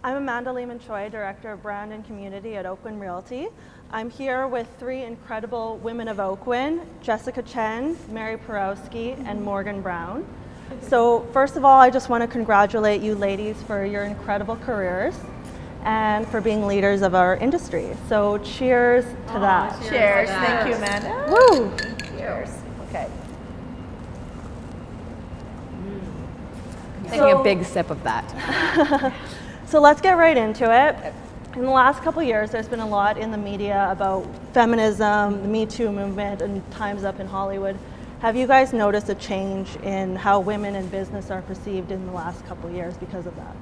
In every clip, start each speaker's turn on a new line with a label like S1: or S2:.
S1: I'm Amanda Lehman-Choi, Director of Brand and Community at Oakwyn Realty. I'm here with three incredible women of Oakwyn, Jessica Chen, Mary Porohowski, and Morgan Browne. So first of all, I just want to congratulate you ladies for your incredible careers and for being leaders of our industry. So cheers to that.
S2: Cheers. Thank you, Amanda.
S1: Woo!
S2: Cheers. Okay.
S3: Taking a big sip of that.
S1: So let's get right into it. In the last couple of years, there's been a lot in the media about feminism, the Me Too movement, and Time's Up in Hollywood. Have you guys noticed a change in how women in business are perceived in the last couple of years because of that?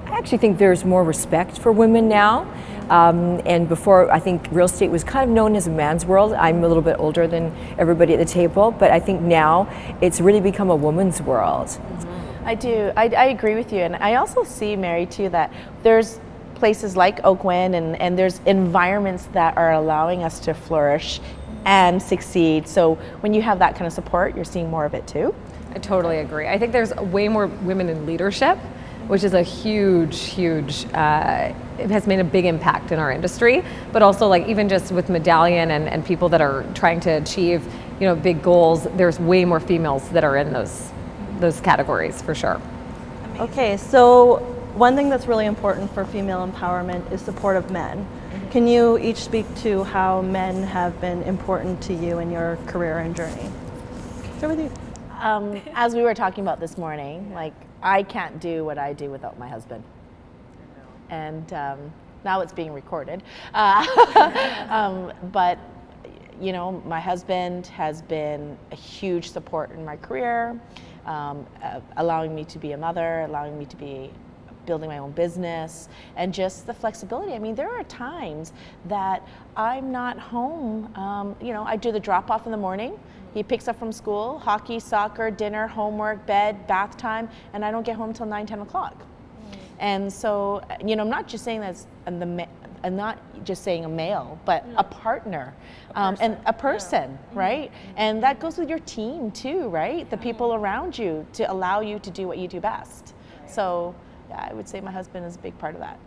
S4: I actually think there's more respect for women now. And before, I think real estate was kind of known as a man's world. I'm a little bit older than everybody at the table, but I think now it's really become a woman's world.
S2: I do. I agree with you. And I also see, Mary, too, that there's places like Oakwyn and there's environments that are allowing us to flourish and succeed. So when you have that kind of support, you're seeing more of it too.
S3: I totally agree. I think there's way more women in leadership, which is a huge, it has made a big impact in our industry, but also like even just with Medallion and people that are trying to achieve, big goals, there's way more females that are in those categories for sure.
S1: Okay, so one thing that's really important for female empowerment is support of men. Can you each speak to how men have been important to you in your career and journey? Start with you.
S2: As we were talking about this morning, like I can't do what I do without my husband. And now it's being recorded. But my husband has been a huge support in my career, allowing me to be a mother, allowing me to be building my own business, and just the flexibility. I mean, there are times that I'm not home. I do the drop off in the morning. He picks up from school, hockey, soccer, dinner, homework, bed, bath time, and I don't get home until 9, 10 o'clock. And so, I'm not just saying that's I'm not just saying a male, but a partner, and a person, right? And that goes with your team too, right? The people around you to allow you to do what you do best. So, yeah, I would say my husband is a big part of that.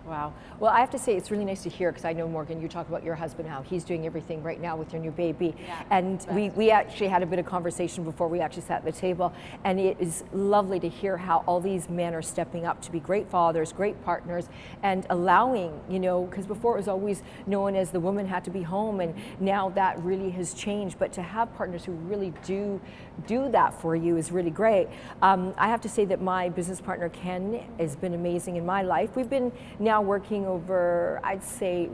S4: Wow. Well, I have to say it's really nice to hear, because I know, Morgan, you talk about your husband, how he's doing everything right now with your new baby. Yeah, and we actually had a bit of conversation before we actually sat at the table, and it is lovely to hear how all these men are stepping up to be great fathers, great partners, and allowing, because before it was always known as the woman had to be home, and now that really has changed. But to have partners who really do that for you is really great. I have to say that my business partner, Ken, has been amazing in my life. We've been now working over, I'd say,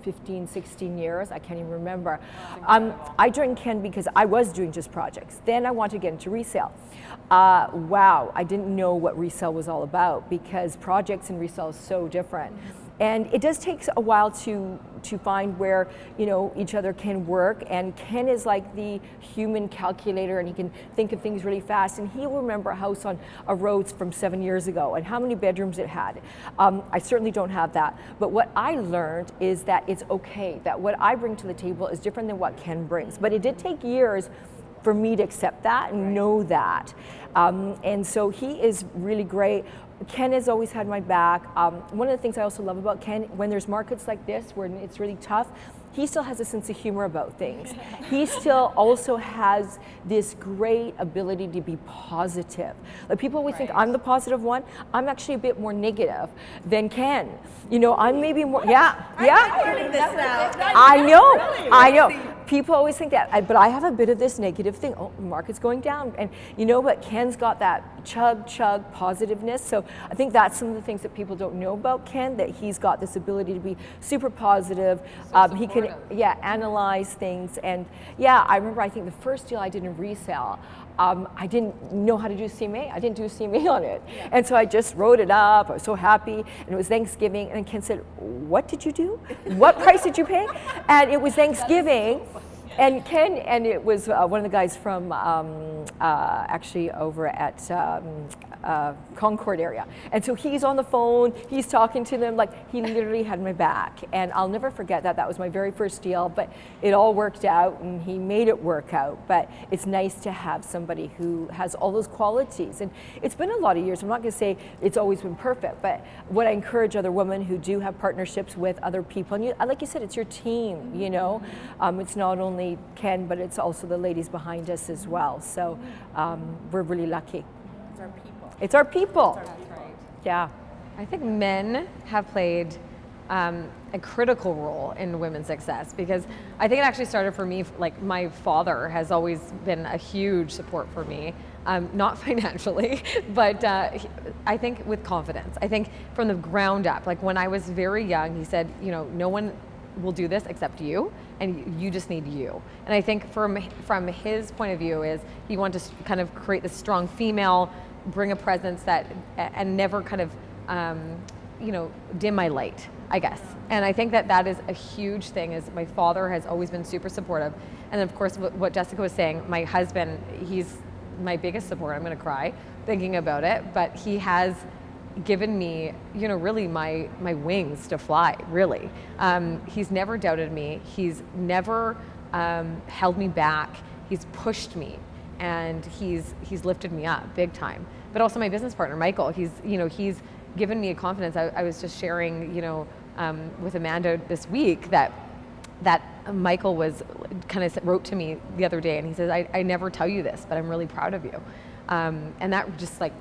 S4: 15, 16 years. I can't even remember. I joined Ken because I was doing just projects. Then I wanted to get into resale. Wow, I didn't know what resale was all about, because projects and resale is so different. And it does take a while to find where each other can work. And Ken is like the human calculator, and he can think of things really fast. And he'll remember a house on a road from 7 years ago and how many bedrooms it had. I certainly don't have that. But what I learned is that it's okay, that what I bring to the table is different than what Ken brings. But it did take years for me to accept that and know that. And so he is really great. Ken has always had my back. One of the things I also love about Ken, when there's markets like this where it's really tough, he still has a sense of humor about things. He still also has this great ability to be positive. Like, people always think I'm the positive one. I'm actually a bit more negative than Ken. I'm maybe more,
S2: I'm learning this now.
S4: I know. People always think that, but I have a bit of this negative thing. Oh, the market's going down. And but Ken's got that chug positiveness. So I think that's some of the things that people don't know about Ken, that he's got this ability to be super positive. He can, analyze things. And I remember, I think the first deal I did in resale, I didn't know how to do CMA. I didn't do CMA on it. Yeah. And so I just wrote it up. I was so happy. And it was Thanksgiving. And Ken said, "What did you do? What price did you pay?" And it was Thanksgiving. And Ken, and it was one of the guys from actually over at Concord area. And so he's on the phone, he's talking to them, like he literally had my back. And I'll never forget that. That was my very first deal, but it all worked out and he made it work out. But it's nice to have somebody who has all those qualities. And it's been a lot of years. I'm not going to say it's always been perfect, but what I encourage other women who do have partnerships with other people, and you, like you said, it's your team, you know. It's not only Ken, but it's also the ladies behind us as well. So we're really lucky.
S2: It's our people.
S4: It's our people.
S2: That's right.
S4: Yeah.
S3: I think men have played a critical role in women's success, because I think it actually started for me, like my father has always been a huge support for me, not financially, but I think with confidence. I think from the ground up, like when I was very young, he said, you know, no one will do this except you, and you just need you. And I think from his point of view is he wanted to kind of create this strong female, bring a presence that, and never kind of, you know, dim my light, I guess. And I think that is a huge thing, is my father has always been super supportive. And then of course, what Jessica was saying, my husband, he's my biggest support. I'm gonna cry thinking about it, but he has given me, you know, really my wings to fly, really. He's never doubted me. He's never held me back. He's pushed me, and he's lifted me up big time. But also my business partner, Michael, he's given me a confidence. I was just sharing, you know, with Amanda this week that Michael was kind of wrote to me the other day, and he says, I never tell you this, but I'm really proud of you. And that just like,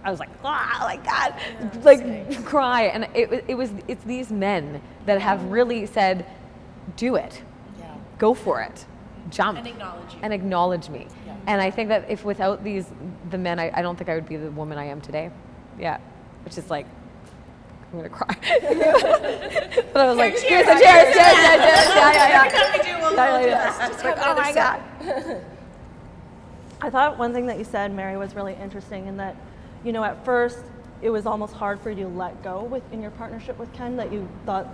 S3: I was like, like that, like cry. And it's these men that have really said, do it, go for it, jump.
S2: And acknowledge you.
S3: And acknowledge me. Yeah. And I think that if without the men, I don't think I would be the woman I am today. Yeah, which is like, I'm gonna cry. But I was like, cheers, yeah.
S2: Just like, oh my God.
S1: I thought one thing that you said, Mary, was really interesting, in that, you know, at first it was almost hard for you to let go in your partnership with Ken, that you thought,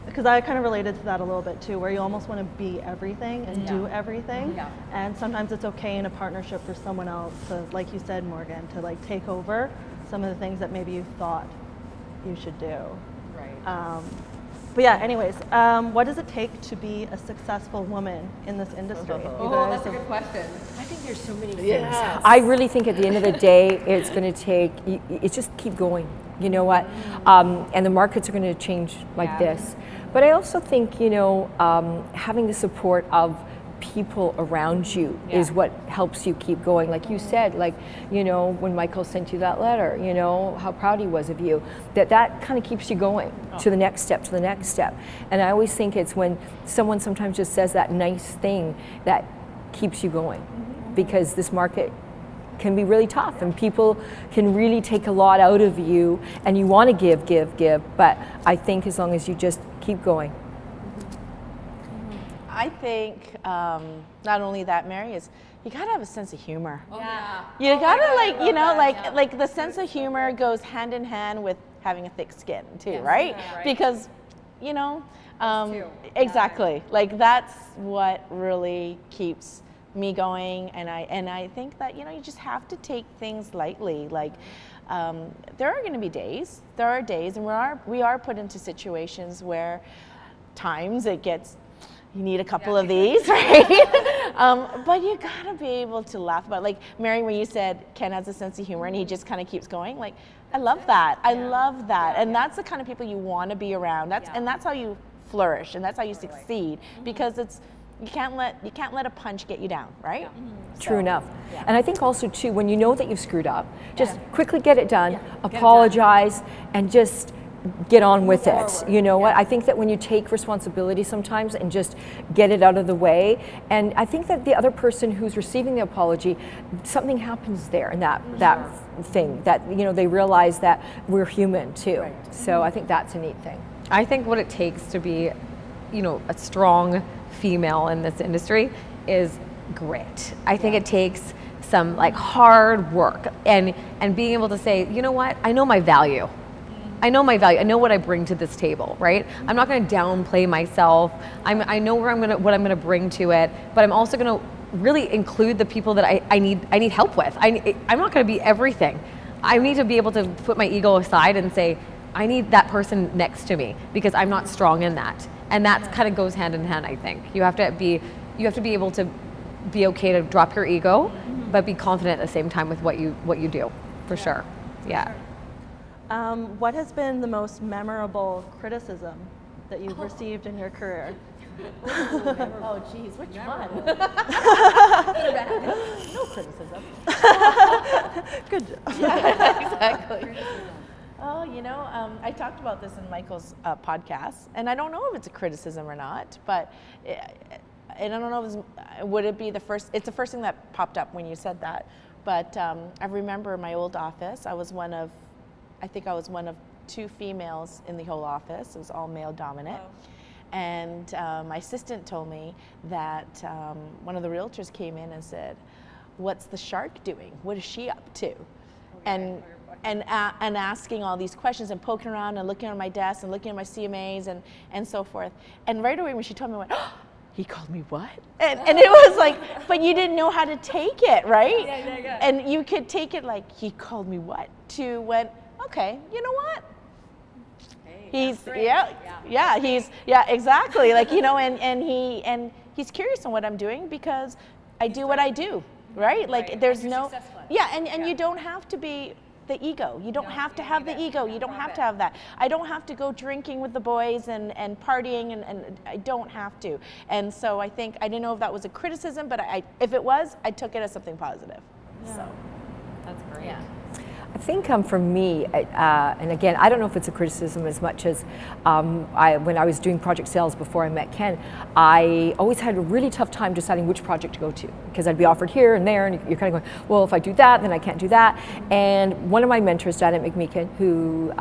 S1: because I kind of related to that a little bit too, where you almost want to be everything and do everything. Yeah. And sometimes it's okay in a partnership for someone else to, like you said, Morgan, to like take over some of the things that maybe you thought you should do.
S3: Right.
S1: But yeah, anyways, what does it take to be a successful woman in this industry?
S3: Oh, that's a good question.
S4: I think there's so many things. Yes. I really think at the end of the day, it's going to take, it's just keep going. You know what? And the markets are going to change like this. But I also think, you know, having the support of people around you is what helps you keep going. Like you said, like, you know, when Michael sent you that letter, you know, how proud he was of you, that kind of keeps you going to the next step, to the next step. And I always think it's when someone sometimes just says that nice thing that keeps you going, because this market can be really tough and people can really take a lot out of you, and you want to give, but I think as long as you just keep going.
S2: I think not only that, Mary, is you gotta have a sense of humor.
S3: Oh, yeah.
S2: You gotta like, you know, like the sense of humor goes hand in hand with having a thick skin too, right?
S3: Right?
S2: Because, you know, exactly. Like that's what really keeps me going, and I think that, you know, you just have to take things lightly. Like there are going to be days. There are days, and we are put into situations where times it gets. You need a couple of these, right? But you gotta be able to laugh about it. Like Mary, when you said Ken has a sense of humor and he just kind of keeps going, like I love that. I love that, and that's the kind of people you want to be around. And that's how you flourish, and that's how you succeed, because it's. You can't let a punch get you down, right? Yeah.
S4: Mm-hmm. True enough. Yeah. And I think also too, when you know that you've screwed up, just quickly get it done, apologize, and just get on with it. You know what? I think that when you take responsibility sometimes and just get it out of the way, and I think that the other person who's receiving the apology, something happens there in that thing, that, you know, they realize that we're human too. Right. So I think that's a neat thing.
S3: I think what it takes to be, you know, a strong female in this industry is grit. I think it takes some like hard work and being able to say, you know what, I know my value. I know my value. I know what I bring to this table, right? I'm not going to downplay myself. I know what I'm going to bring to it, but I'm also going to really include the people that I need help with. I'm not going to be everything. I need to be able to put my ego aside and say, I need that person next to me because I'm not strong in that. And that kind of goes hand in hand, I think. You have to be able to be okay to drop your ego, but be confident at the same time with what you do, for sure. Yeah.
S1: What has been the most memorable criticism that you've received in your career?
S2: Oh, geez, which one? No criticism.
S1: Good job.
S2: Yeah, exactly. Oh, I talked about this in Michael's podcast, and I don't know if it's a criticism or not, but and I don't know if would it be the first. It's the first thing that popped up when you said that. But I remember in my old office, I think I was one of 2 females in the whole office. It was all male dominant. Oh. And my assistant told me that one of the realtors came in and said, "What's the shark doing? What is she up to?" Okay. And asking all these questions and poking around and looking at my desk and looking at my CMAs and so forth. And right away when she told me, I went, "Oh, he called me what?" And it was like, but you didn't know how to take it, right? Yeah. And you could take it like, he called me what? To when, okay, you know what? He's exactly, like, and he's curious on what I'm doing because I do what I do, right? Like there's no, and you don't have to be the ego. You don't have to have the ego. You don't have to have that. I don't have to go drinking with the boys and partying and I don't have to. And so I think, I didn't know if that was a criticism, but if it was, I took it as something positive. Yeah. So
S3: that's great.
S2: Yeah.
S4: I think for me, and again, I don't know if it's a criticism as much as when I was doing project sales before I met Ken, I always had a really tough time deciding which project to go to because I'd be offered here and there, and you're kind of going, well, if I do that, then I can't do that. And one of my mentors, Janet McMeekin, who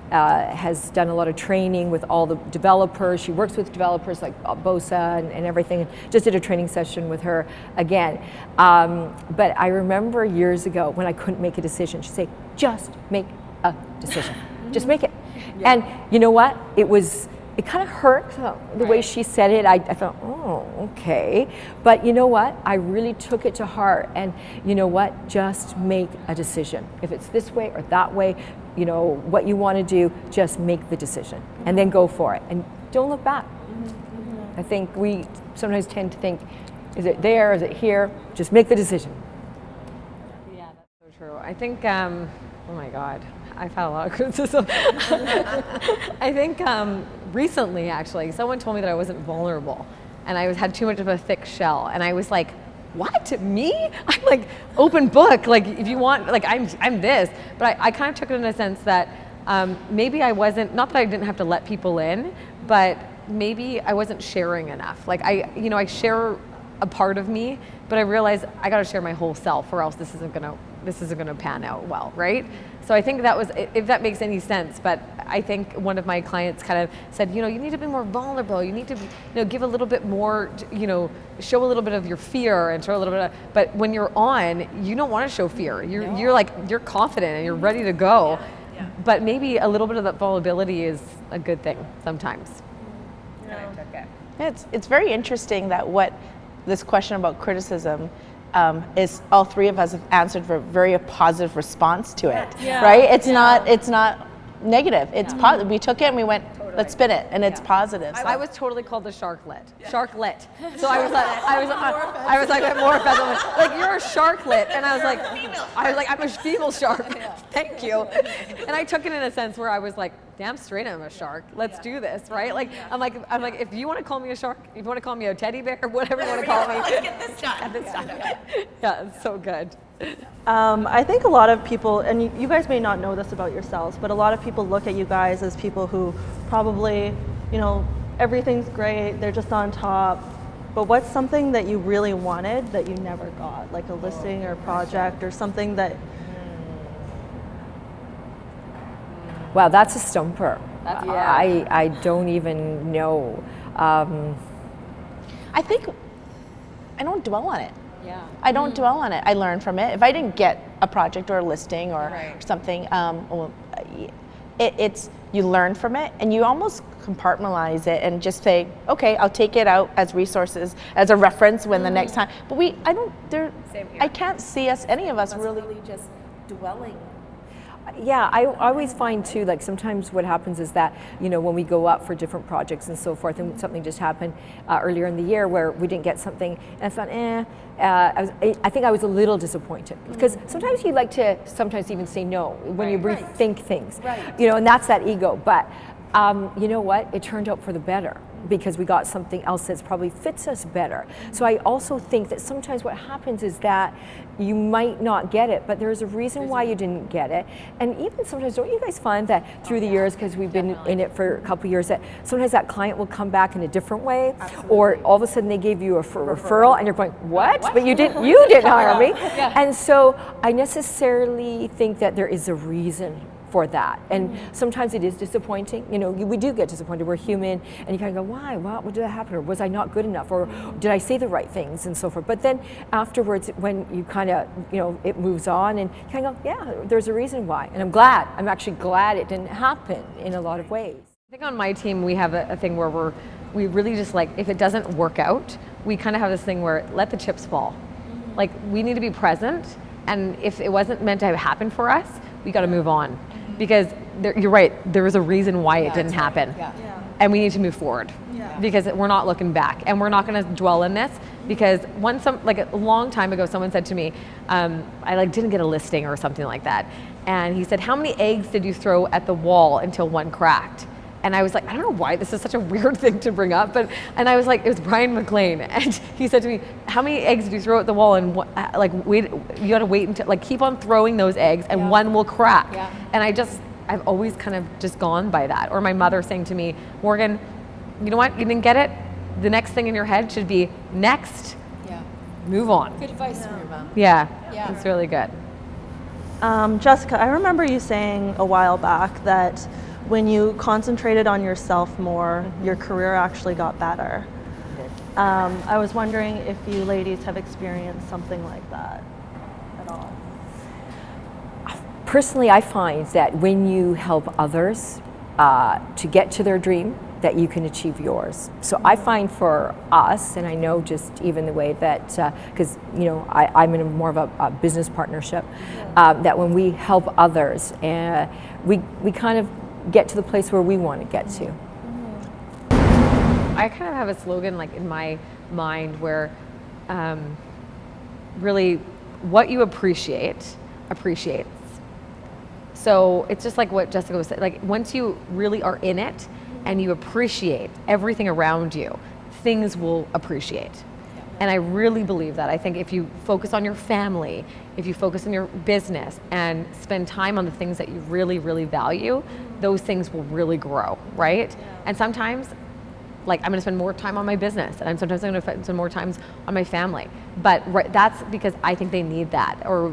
S4: has done a lot of training with all the developers. She works with developers like Bosa and everything. Just did a training session with her again. But I remember years ago when I couldn't make a decision, she'd say, just make a decision. Just make it. Yeah. And you know what? It kind of hurt the way she said it. I thought, oh, okay. But you know what? I really took it to heart. And you know what? Just make a decision. If it's this way or that way, what you want to do, just make the decision and then go for it. And don't look back. I think we sometimes tend to think, is it there, is it here? Just make the decision.
S3: Yeah, that's so true. I think, oh my God, I've had a lot of criticism. I think recently, actually, someone told me that I wasn't vulnerable and I had too much of a thick shell. And I was like, what? Me? I'm like open book. Like if you want, like I'm this. But I kind of took it in a sense that maybe I wasn't, not that I didn't have to let people in, but maybe I wasn't sharing enough. Like I share a part of me, but I realized I got to share my whole self, or else this isn't gonna pan out well, right? So I think that was, if that makes any sense. But I think one of my clients kind of said, you need to be more vulnerable. You need to, give a little bit more, show a little bit of your fear and show a little bit of, but when you're on, you don't want to show fear. You're confident and you're ready to go. Yeah. But maybe a little bit of that vulnerability is a good thing sometimes.
S2: Yeah. It's very interesting that this question about criticism is all 3 of us have answered for a very positive response to it, right? It's not negative. It's positive. We took it and we went, let's spin it, and it's positive. So.
S3: I was totally called the sharklet. Sharklet. So I was like more offended. Like you're a sharklet, and I was like, I'm a female shark. Thank you. And I took it in a sense where I was like, damn straight I'm a shark. Let's do this, right? Like I'm like, if you want to call me a shark, if you want to call me a teddy bear, whatever you want to call me,
S2: get this done.
S3: Yeah, it's so good.
S1: I think a lot of people, and you guys may not know this about yourselves, but a lot of people look at you guys as people who probably, everything's great, they're just on top. But what's something that you really wanted that you never got, like a listing or project or something that?
S4: Wow, that's a stumper. I don't even know.
S2: I think I don't dwell on it.
S3: Yeah.
S2: I don't dwell on it. I learn from it. If I didn't get a project or a listing or something, it's you learn from it and you almost compartmentalize it and just say, okay, I'll take it out as resources, as a reference when the next time. But I can't see any of us really just dwelling.
S4: Yeah, I always find too, like sometimes what happens is that, you know, when we go up for different projects and so forth, and something just happened earlier in the year where we didn't get something, and I thought, I think I was a little disappointed, because sometimes you like to sometimes even say no when you rethink things, you know, and that's that ego. But you know what? It turned out for the better, because we got something else that probably fits us better. So I also think that sometimes what happens is that you might not get it, but there's a reason why you didn't get it. And even sometimes, don't you guys find that through the years, because we've been in it for a couple of years, that sometimes that client will come back in a different way, or all of a sudden they gave you a referral and you're going, what? But you didn't hire me. And so I necessarily think that there is a reason for that, and sometimes it is disappointing. You know, we do get disappointed. We're human, and you kind of go, why? What did that happen? Or was I not good enough? Or did I say the right things and so forth? But then afterwards, when you kind of, you know, it moves on, and you kind of go, yeah, there's a reason why. And I'm actually glad it didn't happen in a lot of ways.
S3: I think on my team we have a thing where we really just, like, if it doesn't work out, we kind of have this thing where let the chips fall. Like, we need to be present, and if it wasn't meant to happen for us, we got to move on. Because you're right, there was a reason why it didn't happen. And we need to move forward, because we're not looking back, and we're not going to dwell in this, because a long time ago, someone said to me, I didn't get a listing or something like that, and he said, how many eggs did you throw at the wall until one cracked? And I was like, I don't know why this is such a weird thing to bring up, and I was like, it was Brian McLean, and he said to me, how many eggs did you throw at the wall? And you got to wait until, keep on throwing those eggs, and one will crack. And I've always kind of just gone by that. Or my mother saying to me, Morgan, you know what? You didn't get it. The next thing in your head should be next. Move on.
S4: Good advice from your mom.
S3: Yeah, it's really good.
S1: Jessica, I remember you saying a while back that when you concentrated on yourself more, your career actually got better. I was wondering if you ladies have experienced something like that at all.
S4: Personally, I find that when you help others to get to their dream, that you can achieve yours. So I find for us, and I know just even the way that, because you know, I'm in more of a business partnership, that when we help others, we kind of get to the place where we want to get to.
S3: I kind of have a slogan in my mind where really what you appreciates. So it's just like what Jessica was saying, once you really are in it and you appreciate everything around you, things will appreciate. And I really believe that. I think if you focus on your family, if you focus on your business and spend time on the things that you really, really value, those things will really grow, right? And sometimes, I'm gonna spend more time on my business, and sometimes I'm gonna spend more time on my family. But that's because I think they need that, or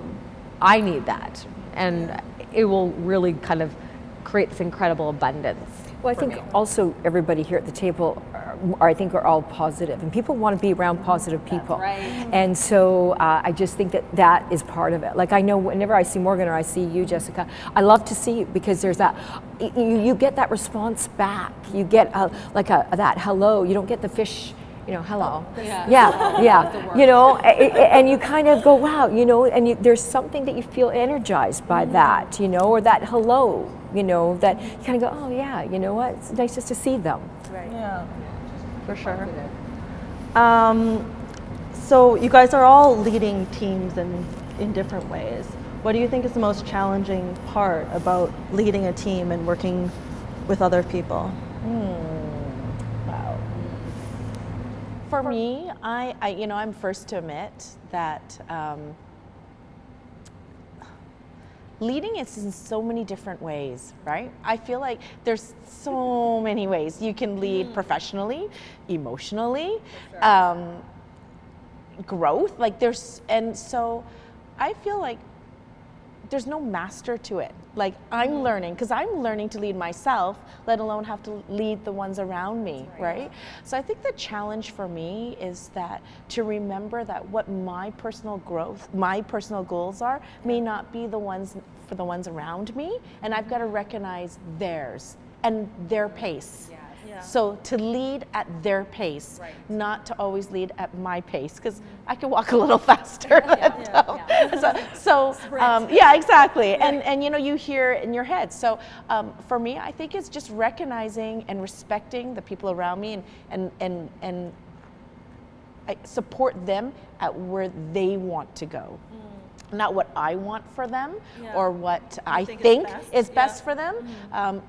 S3: I need that. And it will really kind of create this incredible abundance.
S4: Well, I think also everybody here at the table are all positive, and people want to be around positive people.
S3: Right.
S4: And so I just think that is part of it. I know whenever I see Morgan or I see you, Jessica, I love to see you, because there's that, you get that response back. You get that hello. You don't get the fish, hello. Yeah. And you kind of go, wow, and there's something that you feel energized by that, or that hello, that you kind of go, oh yeah, you know what? It's nice just to see them.
S1: Right. Yeah, for sure. So you guys are all leading teams in different ways. What do you think is the most challenging part about leading a team and working with other people?
S2: Wow. For me, I'm first to admit that leading is in so many different ways, right? I feel like there's so many ways you can lead professionally, emotionally, growth. And so I feel like there's no master to it. Like I'm learning, because I'm learning to lead myself, let alone have to lead the ones around me, right? So I think the challenge for me is that to remember that what my personal growth, my personal goals are, may not be the ones for the ones around me, and I've got to recognize theirs and their pace.
S1: Yeah.
S2: So to lead at their pace, not to always lead at my pace, because I can walk a little faster. Yeah, exactly. And you know, you hear it in your head. So for me, I think it's just recognizing and respecting the people around me, and I support them at where they want to go. Not what I want for them or what I think is best for them.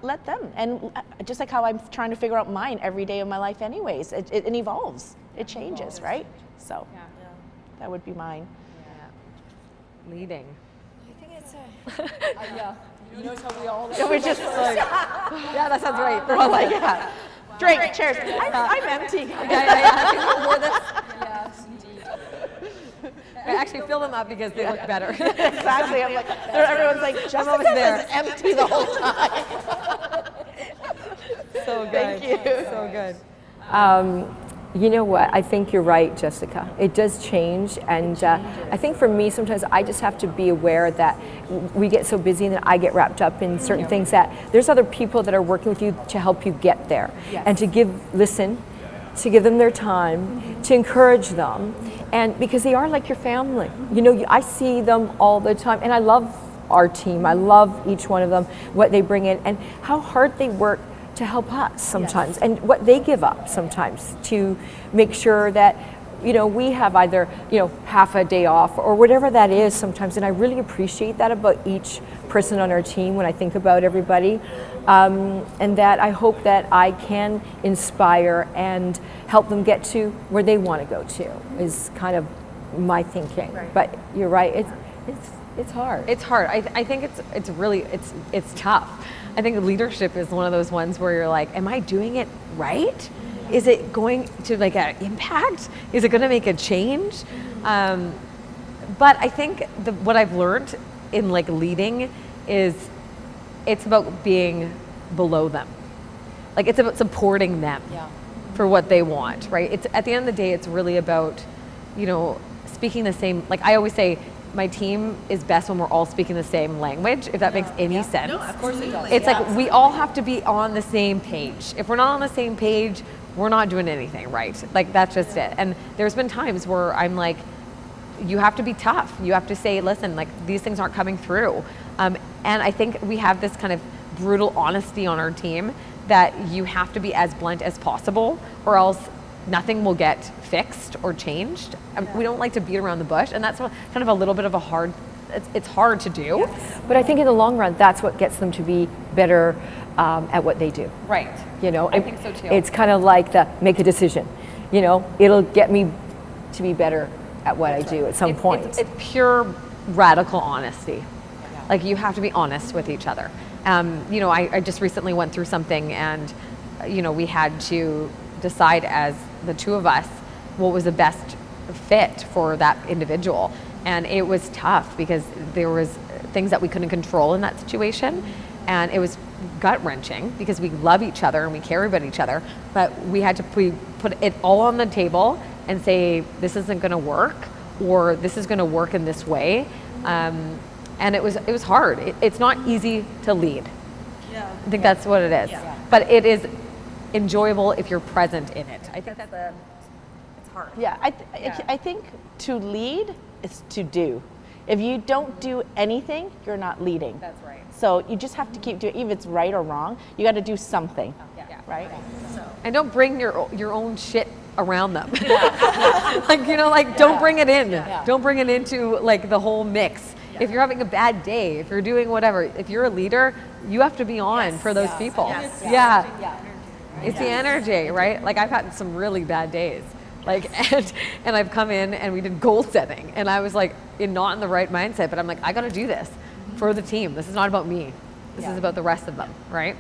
S2: Let them. And just like how I'm trying to figure out mine every day of my life anyways, it evolves, it changes, right? So that would be mine.
S3: Leading.
S4: I think it's a, You notice how we all
S2: We're just like,
S3: Yeah, that sounds right.
S2: we're all like, yeah. Drink, cheers. I'm empty.
S3: I actually fill them up because they look better.
S2: Exactly. I'm like, everyone's like, Jessica is empty the whole time.
S3: So good.
S2: Thank you.
S3: So good.
S4: You know what? I think you're right, Jessica. It does change, and I think for me, sometimes I just have to be aware that we get so busy and that I get wrapped up in certain things that there's other people that are working with you to help you get there, and to listen, to give them their time, to encourage them, and because they are like your family. You know, I see them all the time, and I love our team. I love each one of them, what they bring in, and how hard they work to help us sometimes, and what they give up sometimes to make sure that, you know, we have either, you know, half a day off or whatever that is sometimes. And I really appreciate that about each person on our team when I think about everybody. And that I hope that I can inspire and help them get to where they want to go to, is kind of my thinking. But you're right, it's hard.
S3: It's hard. I think it's really tough. I think leadership is one of those ones where you're like, am I doing it right? Is it going to make an impact? Is it going to make a change? But I think what I've learned in like leading is it's about being below them. Like it's about supporting them for what they want, right? It's at the end of the day, it's really about, you know, speaking the same. Like I always say, my team is best when we're all speaking the same language, if that makes any sense.
S4: No, of course it does.
S3: It's like we all have to be on the same page. If we're not on the same page, we're not doing anything right. Like that's just it. And there's been times where I'm like, you have to be tough. You have to say, listen, like these things aren't coming through. And I think we have this kind of brutal honesty on our team that you have to be as blunt as possible, or else nothing will get fixed or changed. We don't like to beat around the bush, and that's kind of a little bit of a hard, it's hard to do.
S4: But I think in the long run, that's what gets them to be better at what they do.
S3: Right.
S4: You know,
S3: I think so too.
S4: It's kind of like make a decision. You know, it'll get me to be better at what I do at some point.
S3: It's pure radical honesty. Like you have to be honest with each other. You know, I just recently went through something, and you know, we had to decide as the two of us what was the best fit for that individual, and it was tough because there was things that we couldn't control in that situation, and it was gut-wrenching because we love each other and we care about each other, but we had to put it all on the table and say this isn't going to work, or this is going to work in this way, and it was hard. It's not easy to lead. I think that's what it is, but it is enjoyable if you're present in it. I think it's hard.
S2: Yeah, I think to lead is to do. If you don't do anything, you're not leading.
S3: That's right.
S2: So you just have to keep doing, even if it's right or wrong, you got to do something, right?
S3: And don't bring your own shit around them. Like, you know, like don't bring it in. Don't bring it into like the whole mix. If you're having a bad day, if you're doing whatever, if you're a leader, you have to be on for those people. It's the energy, right? Like I've had some really bad days. Like, and I've come in and we did goal setting, and I was like not in the right mindset, but I'm like, I got to do this for the team. This is not about me. This is about the rest of them, right?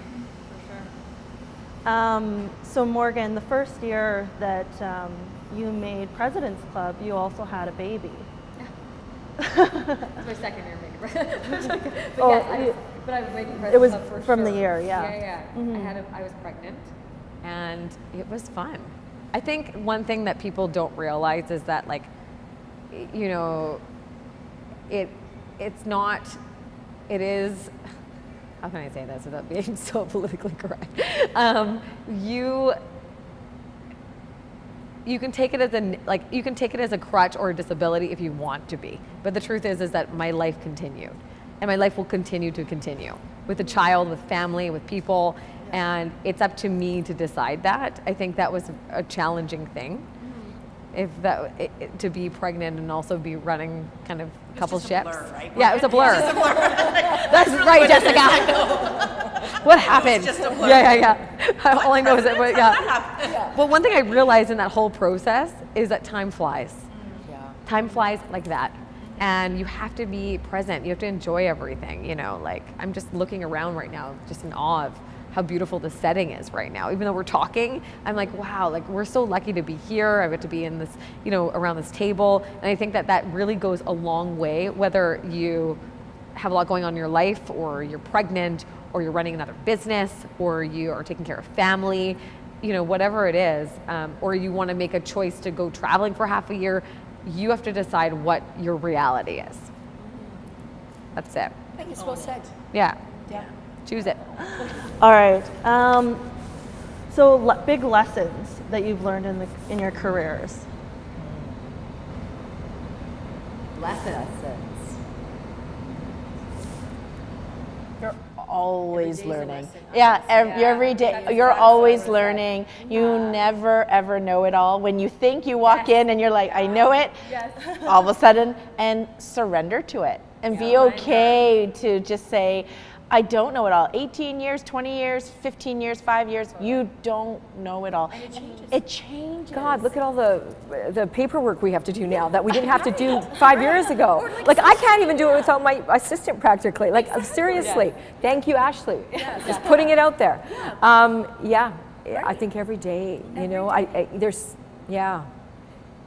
S1: For sure. So Morgan, the first year that you made President's Club, you also had a baby.
S3: It's my second year making breast.
S1: Oh,
S3: but I was making breast
S1: it was
S3: for
S1: from the
S3: sure.
S1: year, yeah.
S3: Yeah. I was pregnant, and it was fun. I think one thing that people don't realize is that, like, you know, it's not. It is. How can I say this without being so politically correct? You can take it as a crutch or a disability if you want to be. But the truth is that my life continued, and my life will continue to continue with a child, with family, with people, and it's up to me to decide that. I think that was a challenging thing. To be pregnant and also be running kind of a couple ships.
S2: Blur, right?
S3: Yeah, it was a blur. That's
S2: really
S3: right, Jessica. What happened?
S2: Just a blur.
S3: Yeah. All I know is that, But one thing I realized in that whole process is that time flies.
S4: Yeah.
S3: Time flies like that. And you have to be present. You have to enjoy everything, you know, like I'm just looking around right now, just in awe of how beautiful the setting is right now. Even though we're talking, I'm like, wow, like we're so lucky to be here. I get to be in this, you know, around this table. And I think that really goes a long way, whether you have a lot going on in your life, or you're pregnant, or you're running another business, or you are taking care of family, you know, whatever it is, or you want to make a choice to go traveling for half a year, you have to decide what your reality is. That's it.
S4: I think it's well said.
S3: Yeah.
S4: Yeah.
S3: Choose it.
S1: All right. So big lessons that you've learned in your careers.
S3: Lessons.
S2: You're always learning.
S4: lesson.
S2: Yeah, every day you're always learning. You never ever know it all. When you think you walk in and you're like, I know it, all of a sudden, and surrender to it and be okay to just say, I don't know it all. 18 years, 20 years, 15 years, 5 years, you don't know it all. And it changes.
S4: God, look at all the paperwork we have to do now that we didn't have to do 5 years ago. Like I can't even do it without my assistant practically. Like seriously, thank you, Ashley. Just putting it out there. I think every day, you know,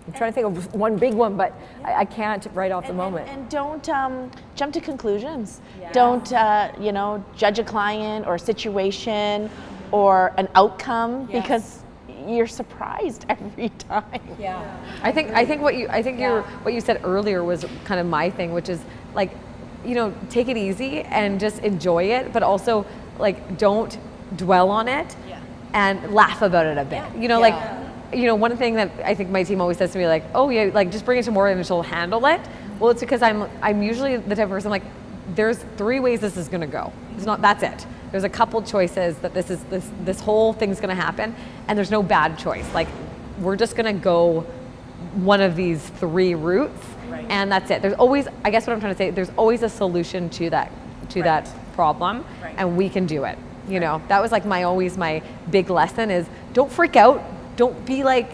S4: I'm trying to think of one big one, but I can't right off the moment.
S2: And don't jump to conclusions. Don't judge a client or a situation or an outcome because you're surprised every time.
S4: Yeah.
S3: I think what you said earlier was kind of my thing, which is like, you know, take it easy and just enjoy it, but also like don't dwell on it and laugh about it a bit. You know, you know, one thing that I think my team always says to me, like, oh yeah, like just bring it to Morgan and she'll handle it. Well, it's because I'm usually the type of person like, there's 3 ways this is gonna go. That's it. There's a couple choices that this whole thing's gonna happen, and there's no bad choice. Like, we're just gonna go one of these 3 routes, and that's it. There's always, I guess what I'm trying to say, there's always a solution to that problem, and we can do it. You know, that was like my big lesson is don't freak out. Don't be like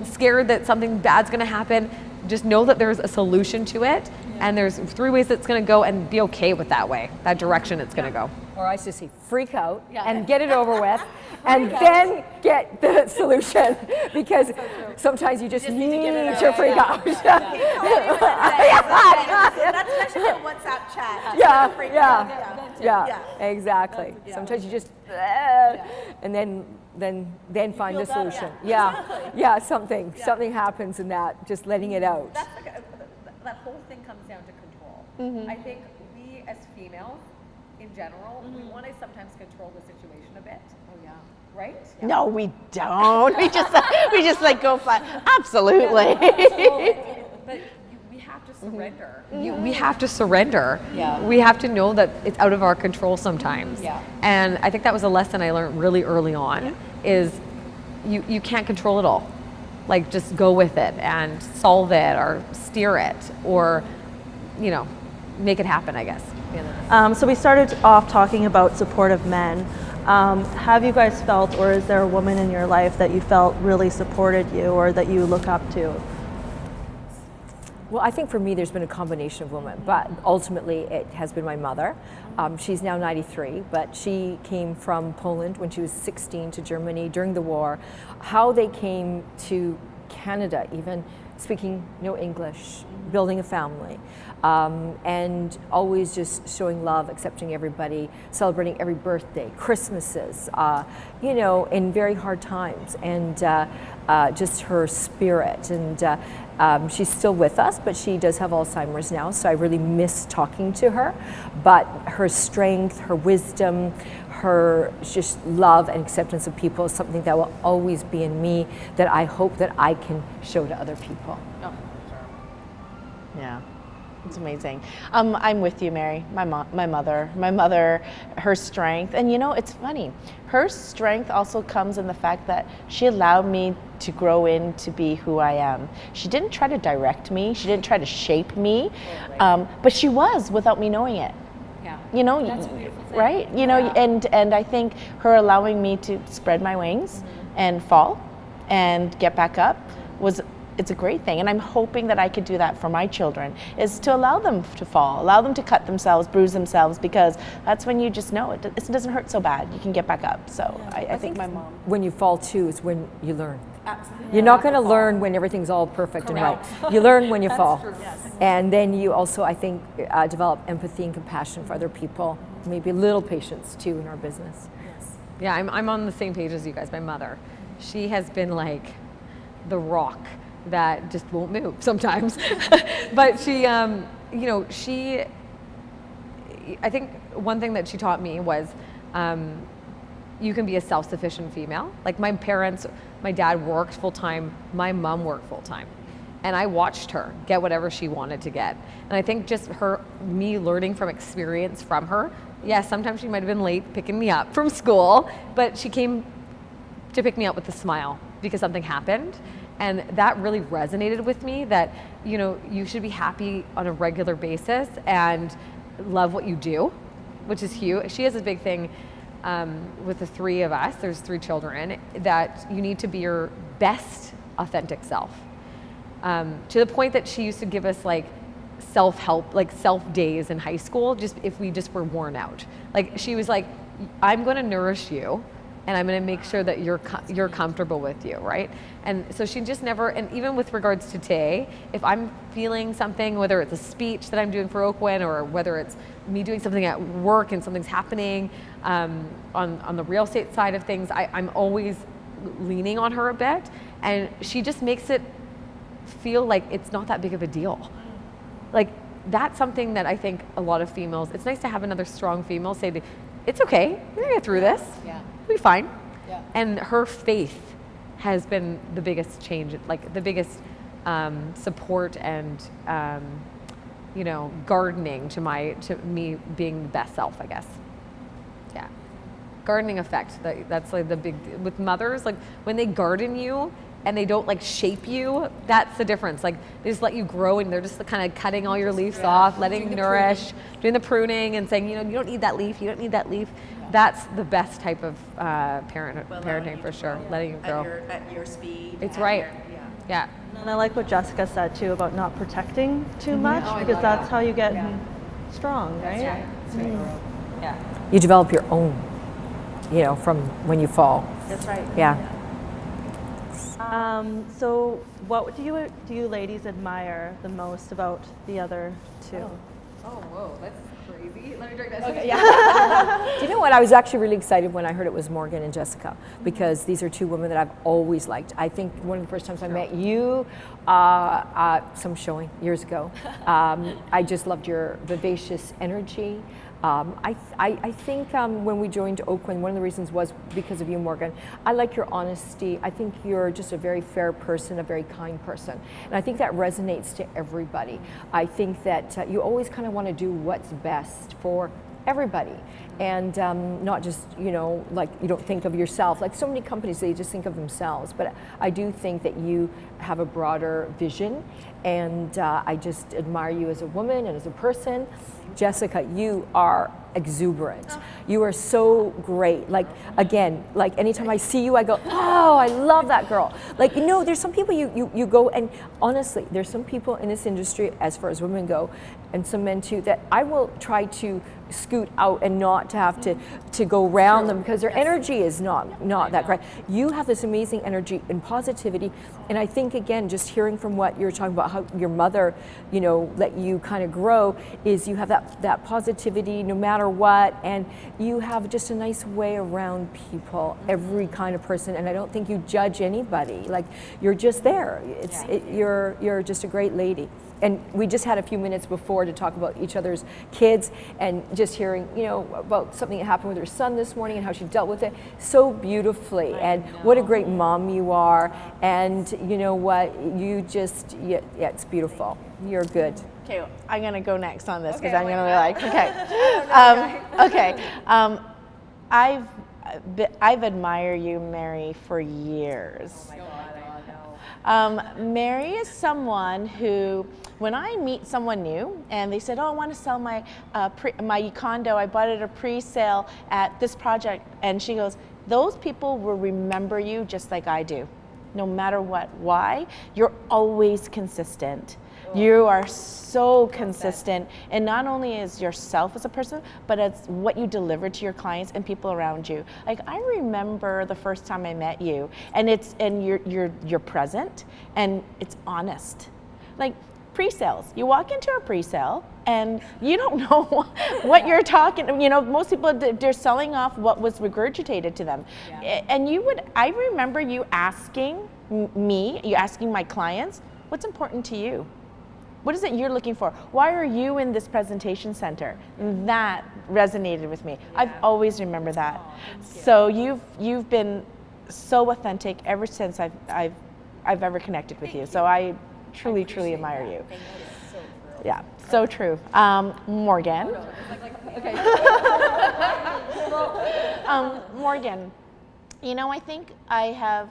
S3: scared that something bad's gonna happen. Just know that there's a solution to it, and there's 3 ways it's gonna go, and be okay with that direction it's gonna go.
S4: Or I used to say freak out and get it over with, and then get the solution, because sometimes you just need to freak out.
S2: That's especially a WhatsApp chat.
S4: Yeah, exactly. Sometimes you just, and then find the solution. Something happens in that, just letting it out.
S3: That's like that whole thing comes down to control. I think we as females, in general, we want to sometimes control the situation a bit. Oh yeah. Right? Yeah.
S2: No, we don't. We just like go fly. Absolutely.
S3: But we have to surrender. We have to surrender.
S4: Yeah.
S3: We have to know that it's out of our control sometimes.
S4: Yeah.
S3: And I think that was a lesson I learned really early on, is you can't control it all. Like, just go with it and solve it or steer it or, you know, make it happen, I guess.
S1: So we started off talking about supportive men. Have you guys felt, or is there a woman in your life that you felt really supported you or that you look up to?
S4: Well, I think for me, there's been a combination of women, but ultimately it has been my mother. She's now 93, but she came from Poland when she was 16 to Germany during the war. How they came to Canada even speaking no English, building a family, and always just showing love, accepting everybody, celebrating every birthday, Christmases, you know, in very hard times, and just her spirit. And she's still with us, but she does have Alzheimer's now, so I really miss talking to her. But her strength, her wisdom, her just love and acceptance of people is something that will always be in me, that I hope that I can show to other people.
S2: Oh. Yeah, it's amazing. I'm with you, Mary. My mother, her strength, and you know, it's funny. Her strength also comes in the fact that she allowed me to grow into be who I am. She didn't try to direct me. She didn't try to shape me, but she was without me knowing it.
S4: Yeah.
S2: You know,
S4: that's a beautiful thing.
S2: Right? You know, and I think her allowing me to spread my wings and fall and get back up it's a great thing. And I'm hoping that I could do that for my children, is to allow them to fall, allow them to cut themselves, bruise themselves, because that's when you just know it doesn't hurt so bad. You can get back up. So I think my mom.
S4: When you fall too is when you learn.
S2: Absolutely.
S4: You're not going to learn when everything's all perfect and right. You learn when you fall.
S1: True. Yes.
S4: And then you also, I think, develop empathy and compassion for other people, maybe a little patience too in our business.
S1: Yes.
S3: Yeah, I'm on the same page as you guys. My mother, she has been like the rock that just won't move sometimes. But she, you know, I think one thing that she taught me was you can be a self-sufficient female. Like my parents, my dad worked full-time, my mom worked full-time. And I watched her get whatever she wanted to get. And I think just me learning from experience from her, yes, sometimes she might have been late picking me up from school, but she came to pick me up with a smile because something happened. And that really resonated with me, that, you know, you should be happy on a regular basis and love what you do, which is huge. She has a big thing with the three of us, there's 3 children, that you need to be your best authentic self. To the point that she used to give us like self-help, like self-days in high school, just if we just were worn out. Like she was like, I'm gonna nourish you, and I'm going to make sure that you're comfortable with you, right? And so she just never, and even with regards to today, if I'm feeling something, whether it's a speech that I'm doing for Oakwyn, or whether it's me doing something at work and something's happening on the real estate side of things, I'm always leaning on her a bit, and she just makes it feel like it's not that big of a deal. Like that's something that I think a lot of females, it's nice to have another strong female say, it's okay, you're gonna get through this.
S4: Yeah.
S2: Be fine.
S4: Yeah.
S2: And her faith has been the biggest change, like the biggest support and you know, gardening to me being the best self, I guess. Yeah. Gardening effect. That's like the big with mothers, like when they garden you and they don't like shape you, that's the difference. Like they just let you grow and they're just kind of cutting all your leaves off, letting you nourish, doing the pruning and saying, you know, you don't need that leaf, you don't need that leaf. That's the best type of parenting for sure, letting it grow.
S5: At your speed.
S2: It's right. Yeah.
S1: And I like what Jessica said too about not protecting too much, because that's how you get strong, right?
S5: That's right.
S2: Yeah.
S4: You develop your own, you know, from when you fall.
S2: That's right.
S4: Yeah.
S1: So what do you ladies admire the most about the other two?
S3: Oh, whoa, that's crazy. Let me drink this.
S4: Okay, yeah. Do you know what? I was actually really excited when I heard it was Morgan and Jessica, because these are 2 women that I've always liked. I think one of the first times I met you, some showing years ago, I just loved your vivacious energy. I think when we joined Oakwyn, one of the reasons was because of you, Morgan. I like your honesty. I think you're just a very fair person, a very kind person. And I think that resonates to everybody. I think that you always kind of want to do what's best for everybody. And not just, you know, like you don't think of yourself. Like so many companies, they just think of themselves. But I do think that you have a broader vision. And I just admire you as a woman and as a person. Jessica, you are exuberant. You are so great. Like, again, like anytime I see you, I go, oh, I love that girl. Like, you know, there's some people you go, and honestly, there's some people in this industry, as far as women go, and some men too, that I will try to scoot out and not to have to go around them, because their energy is not that great. You have this amazing energy and positivity, and I think think, again, just hearing from what you're talking about, how your mother, let you kind of grow, is you have that positivity no matter what, and you have just a nice way around people, every kind of person, and I don't think you judge anybody. Like, you're just there. You're just a great lady. And we just had a few minutes before to talk about each other's kids, and just hearing, about something that happened with her son this morning and how she dealt with it so beautifully. And what a great mom you are. And you know what? You just, it's beautiful. You're good.
S2: Okay, I'm gonna go next on this because I'm gonna be like, I've admired you, Mary, for years. Oh my God. Mary is someone who, when I meet someone new and they said, oh, I want to sell my my condo, I bought it at a pre-sale at this project, and she goes, those people will remember you just like I do, no matter what. Why? You're always consistent. You are so consistent, and not only as yourself as a person, but as what you deliver to your clients and people around you. Like, I remember the first time I met you, and you're present and it's honest. Like, pre-sales, you walk into a pre-sale and you don't know what you're talking. Most people, they're selling off what was regurgitated to them. Yeah. And I remember you asking my clients, what's important to you? What is it you're looking for? Why are you in this presentation center? That resonated with me. Yeah. I've always remembered that. So you've been so authentic ever since I've ever connected with you. So I truly admire you. Yeah, so true. Morgan. Morgan, I think I have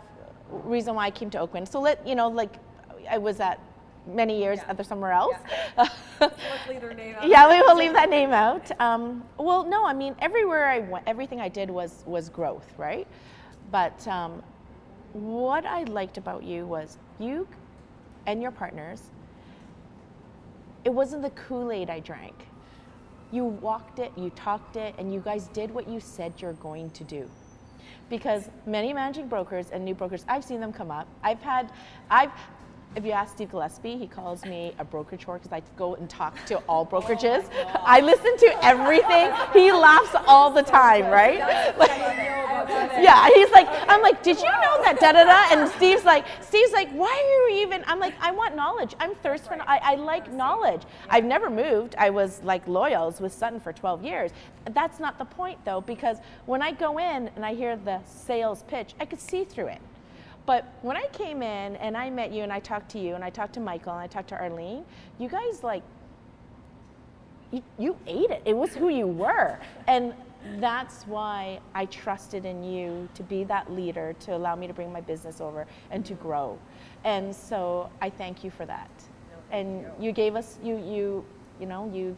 S2: reason why I came to Oakwyn. So I was at many years somewhere else.
S3: Let's leave their name out.
S2: Yeah, we will leave that name out. Well, no, I mean, everywhere I went, everything I did was growth, right? But what I liked about you was you and your partners, it wasn't the Kool-Aid I drank. You walked it, you talked it, and you guys did what you said you're going to do. Because many managing brokers and new brokers, I've seen them come up. If you ask Steve Gillespie, he calls me a brokerage whore because I go and talk to all brokerages. I listen to everything. He laughs all the time, right? Yeah, I'm like, did you know that da-da-da? And Steve's like, why are you even? I'm like, I want knowledge. I'm thirst for, I like knowledge. I've never moved. I was like loyal. I was with Sutton for 12 years. That's not the point though, because when I go in and I hear the sales pitch, I could see through it. But when I came in and I met you and I talked to you and I talked to Michael and I talked to Arlene, you guys you ate it. It was who you were. And that's why I trusted in you to be that leader, to allow me to bring my business over and to grow. And so I thank you for that. And you gave us, you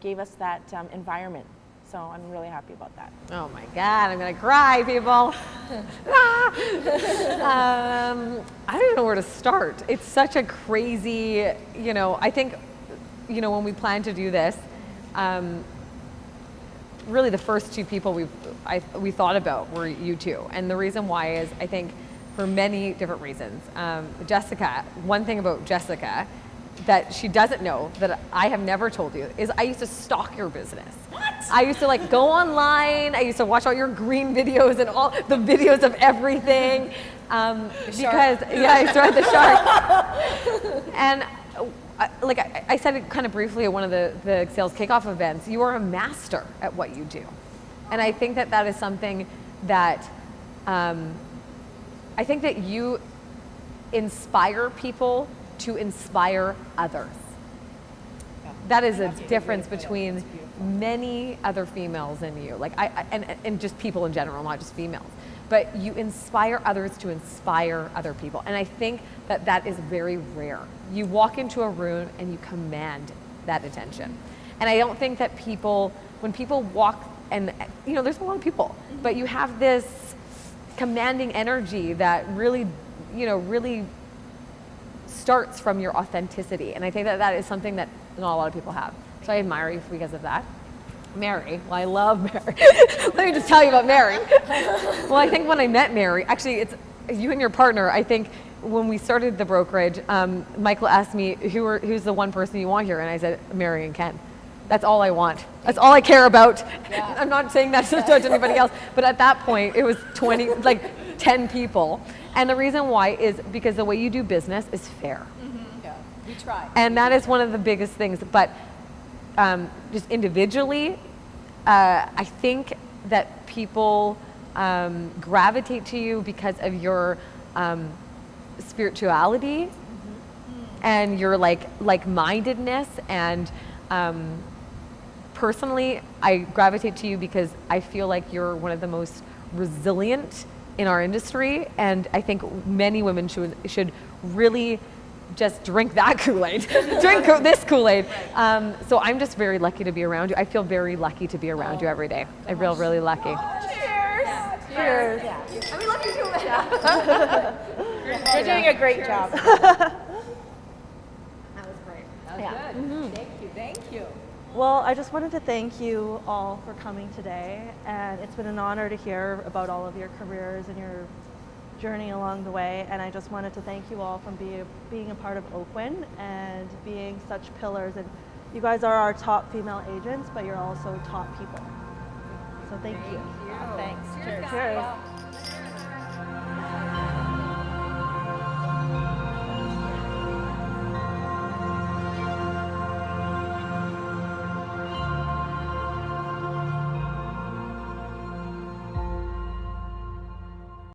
S2: gave us that environment. So I'm really happy about that.
S3: Oh my God, I'm gonna cry, people. I don't even know where to start. It's such a crazy, I think, when we planned to do this, really the first two people we thought about were you two. And the reason why is, I think, for many different reasons. Jessica, one thing about Jessica that she doesn't know that I have never told you is I used to stalk your business.
S4: What?
S3: I used to go online. I used to watch all your green videos and all the videos of everything. Because I started the shark. And I said it kind of briefly at one of the sales kickoff events, you are a master at what you do. And I think that is something that I think that you inspire people to inspire others. Yeah. That is a difference between many other females and you, and just people in general, not just females. But you inspire others to inspire other people. And I think that is very rare. You walk into a room and you command that attention. And I don't think that when people walk, and there's a lot of people, but you have this commanding energy that really starts from your authenticity. And I think that is something that not a lot of people have. So I admire you because of that. Mary, well, I love Mary. Let me just tell you about Mary. Well, I think when I met Mary, actually it's you and your partner, I think when we started the brokerage, Michael asked me, who's the one person you want here? And I said, Mary and Ken. That's all I want. That's all I care about. Yeah. I'm not saying that to judge anybody else, but at that point it was 10 people. And the reason why is because the way you do business is fair.
S4: Yeah, we try.
S3: And that is one of the biggest things. But just individually, I think that people gravitate to you because of your spirituality and your like-mindedness. And personally, I gravitate to you because I feel like you're one of the most resilient in our industry, and I think many women should really just drink that Kool-Aid, drink this Kool-Aid. So I'm just very lucky to be around you. I feel very lucky to be around you every day. I feel really lucky.
S2: Cheers!
S4: Yeah,
S2: Cheers!
S4: Yeah.
S3: I mean, lucky too.
S2: You're doing a great job.
S3: That was great.
S4: That was good. Thank you.
S1: Well, I just wanted to thank you all for coming today, and it's been an honor to hear about all of your careers and your journey along the way, and I just wanted to thank you all for being a part of Oakwyn and being such pillars. And you guys are our top female agents, but you're also top people. So thank you.
S2: Thanks.
S1: Cheers.